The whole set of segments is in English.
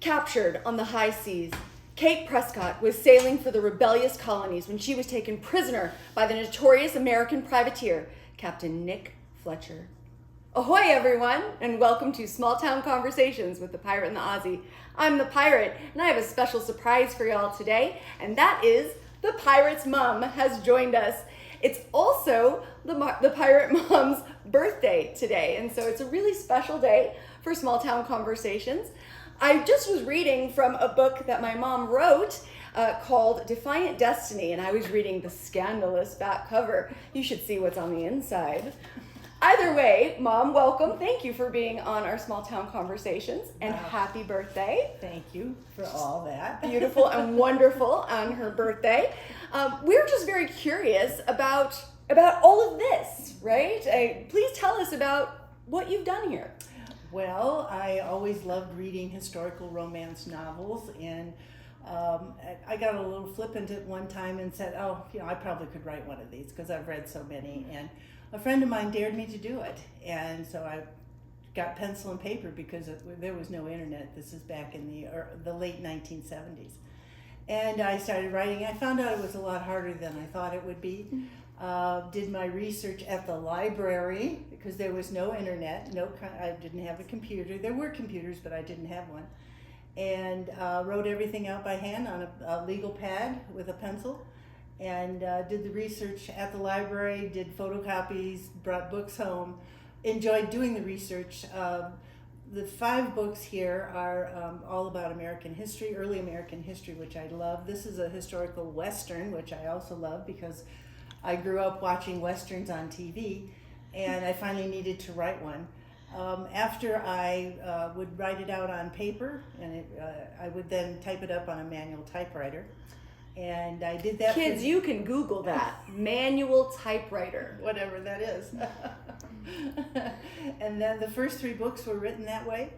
Captured on the high seas, Kate Prescott was sailing for the rebellious colonies when she was taken prisoner by the notorious American privateer, Captain Nick Fletcher. Ahoy, everyone, and welcome to Small Town Conversations with the Pirate and the Aussie. I'm the Pirate, and I have a special surprise for y'all today, and that is the Pirate's mom has joined us. It's also the Pirate Mom's birthday today, and so it's a really special day for Small Town Conversations. I just was reading from a book that my mom wrote called Defiant Destiny, and I was reading the scandalous back cover. You should see what's on the inside. Either way, Mom, welcome. Thank you for being on our Small Town Conversations, and happy birthday. Thank you for all that. Beautiful and wonderful on her birthday. We're just very curious about all of this, right? Please tell us about what you've done here. Well, I always loved reading historical romance novels, and I got a little flippant at one time and said, I probably could write one of these because I've read so many. And a friend of mine dared me to do it, and so I got pencil and paper because there was no internet. This is back in the late 1970s. And I started writing. I found out it was a lot harder than I thought it would be. Did my research at the library because there was no internet. I didn't have a computer. There were computers, but I didn't have one. And wrote everything out by hand on a legal pad with a pencil. And did the research at the library, did photocopies, brought books home, enjoyed doing the research. The 5 books here are all about American history, early American history, which I love. This is a historical Western, which I also love because I grew up watching Westerns on TV, and I finally needed to write one. After I would write it out on paper, and I would then type it up on a manual typewriter. And I did that. Kids, you can Google that. Manual typewriter. Whatever that is. And then the first 3 books were written that way.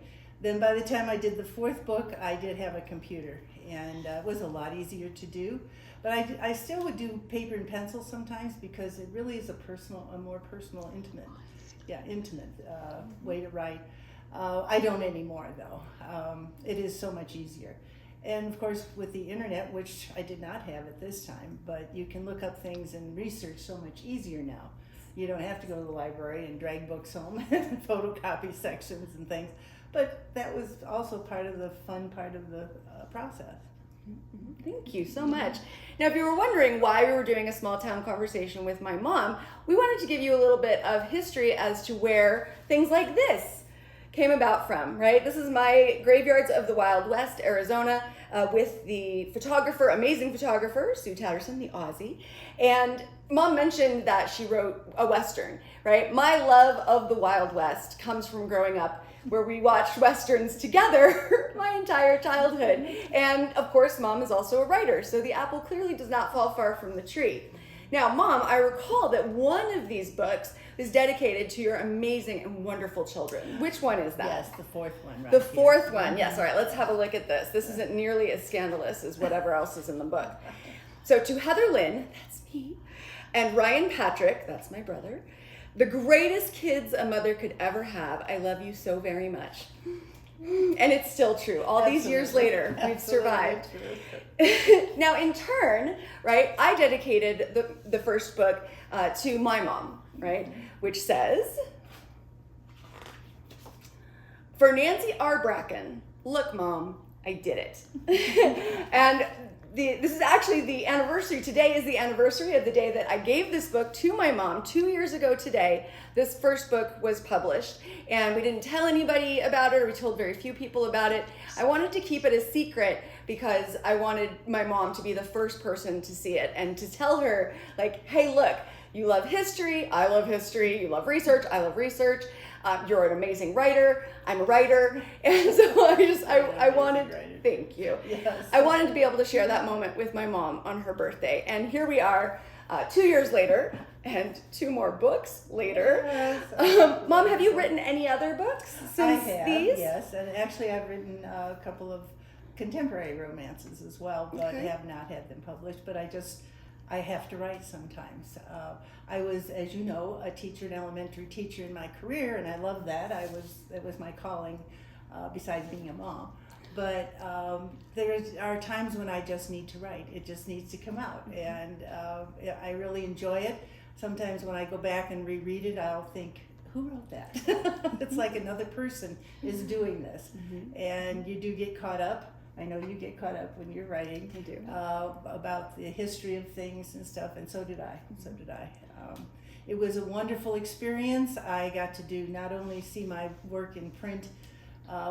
Then by the time I did the 4th book, I did have a computer. And it was a lot easier to do. But I still would do paper and pencil sometimes because it really is a more personal, intimate way to write. I don't anymore, though. It is so much easier. And of course, with the internet, which I did not have at this time, but you can look up things and research so much easier now. You don't have to go to the library and drag books home and photocopy sections and things. But that was also part of the fun part of the process. Thank you so much. Now, if you were wondering why we were doing a small town conversation with my mom, we wanted to give you a little bit of history as to where things like this came about from, right? This is my Graveyards of the Wild West, Arizona, with the amazing photographer, Sue Tatterson, the Aussie. And Mom mentioned that she wrote a Western, right? My love of the Wild West comes from growing up where we watched Westerns together my entire childhood. And of course, Mom is also a writer, so the apple clearly does not fall far from the tree. Now, Mom, I recall that one of these books is dedicated to your amazing and wonderful children. Which one is that? Yes, the 4th one. Right the 4th one, yes. All right, let's have a look at this. This isn't nearly as scandalous as whatever else is in the book. So to Heather Lynn, that's me, and Ryan Patrick, that's my brother, the greatest kids a mother could ever have, I love you so very much. And it's still true. All these years later, we've survived. Now, in turn, right, I dedicated the first book to my mom, right, which says, for Nancy R. Bracken, look, Mom, I did it. And this is actually the anniversary. Today is the anniversary of the day that I gave this book to my mom 2 years ago today. This first book was published, and we didn't tell anybody about it, or we told very few people about it. I wanted to keep it a secret because I wanted my mom to be the first person to see it and to tell her, like, hey, look, you love history, I love history, you love research, I love research. You're an amazing writer, I'm a writer, and so I wanted, thank you. Yes. I wanted to be able to share that moment with my mom on her birthday, and here we are 2 years later, and 2 more books later. Yes. Mom, have you written any other books since I have, these? yes, and actually I've written a couple of contemporary romances as well, but Okay. have not had them published, but I have to write sometimes. I was, as you know, a teacher, an elementary teacher in my career, and I loved that. It was my calling besides being a mom. But there are times when I just need to write. It just needs to come out, and I really enjoy it. Sometimes when I go back and reread it, I'll think, who wrote that? It's like another person is doing this, and you do get caught up. I know you get caught up when you're writing. I do. About the history of things and stuff, and so did I. It was a wonderful experience. I got to do not only see my work in print,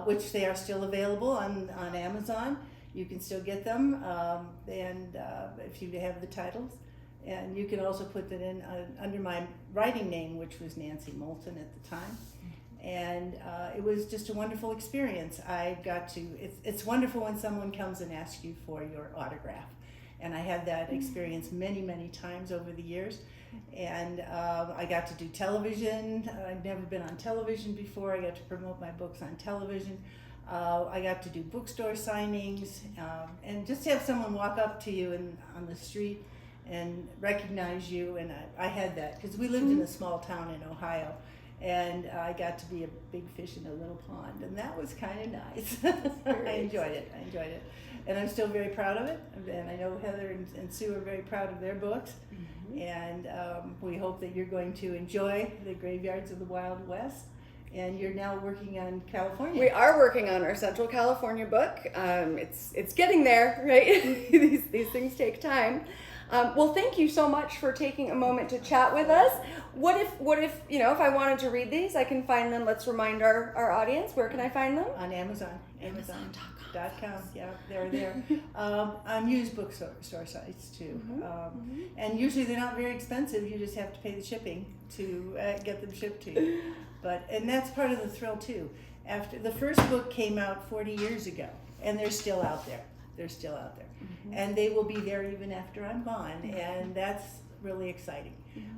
which they are still available on Amazon. You can still get them, and if you have the titles. And you can also put that in under my writing name, which was Nancy Moulton at the time. And it was just a wonderful experience. I got to, it's wonderful when someone comes and asks you for your autograph. And I had that experience many, many times over the years. And I got to do television. I've never been on television before. I got to promote my books on television. I got to do bookstore signings, and just have someone walk up to you on the street and recognize you. And I had that because we lived in a small town in Ohio. And I got to be a big fish in a little pond, and that was kind of nice. I enjoyed it. And I'm still very proud of it. And I know Heather and Sue are very proud of their books. And we hope that you're going to enjoy The Graveyards of the Wild West. And you're now working on California. We are working on our Central California book. It's getting there, right? these things take time. Well, thank you so much for taking a moment to chat with us. What if if I wanted to read these, I can find them. Let's remind our audience. Where can I find them? On Amazon. Amazon.com. Yeah, they're there. On used bookstore sites too. And usually they're not very expensive. You just have to pay the shipping to get them shipped to you. And that's part of the thrill too. After the first book came out 40 years ago, and they're still out there. And they will be there even after I'm gone, and that's really exciting.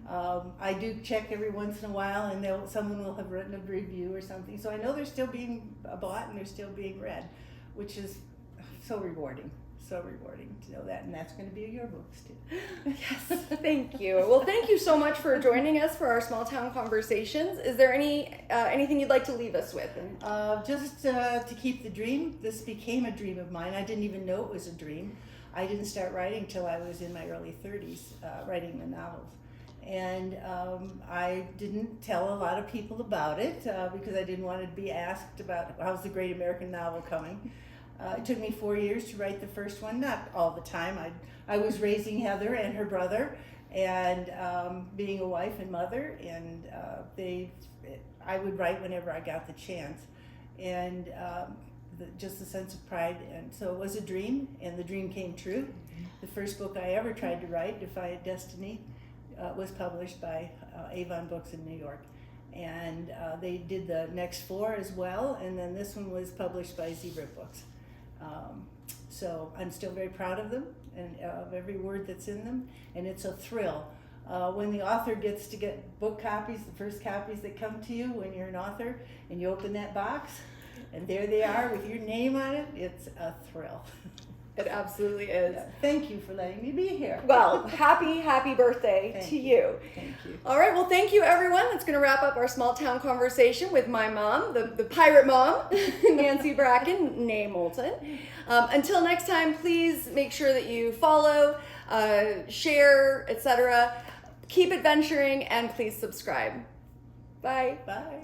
I do check every once in a while, and someone will have written a review or something, so I know they're still being bought and they're still being read, which is so rewarding to know that, and that's going to be in your books too. Yes, thank you. Well, thank you so much for joining us for our small town conversations. Is there anything you'd like to leave us with? Just to keep the dream. This became a dream of mine. I didn't even know it was a dream. I didn't start writing till I was in my early 30s, writing the novels. And I didn't tell a lot of people about it because I didn't want to be asked about how's the great American novel coming. It took me 4 years to write the first one, not all the time. I was raising Heather and her brother and being a wife and mother, and I would write whenever I got the chance. And just a sense of pride, and so it was a dream, and the dream came true. The first book I ever tried to write, Defiant Destiny, was published by Avon Books in New York, and they did the next 4 as well, and then this one was published by Zebra Books. So I'm still very proud of them and of every word that's in them, and it's a thrill. When the author gets to get book copies, the first copies that come to you when you're an author, and you open that box, and there they are with your name on it, it's a thrill. It absolutely is. Yeah. Thank you for letting me be here. Well, happy birthday to you. Thank you. All right, well, thank you, everyone. That's going to wrap up our small town conversation with my mom, the pirate mom, Nancy Bracken, née Moulton. Until next time, please make sure that you follow, share, etc. Keep adventuring, and please subscribe. Bye. Bye.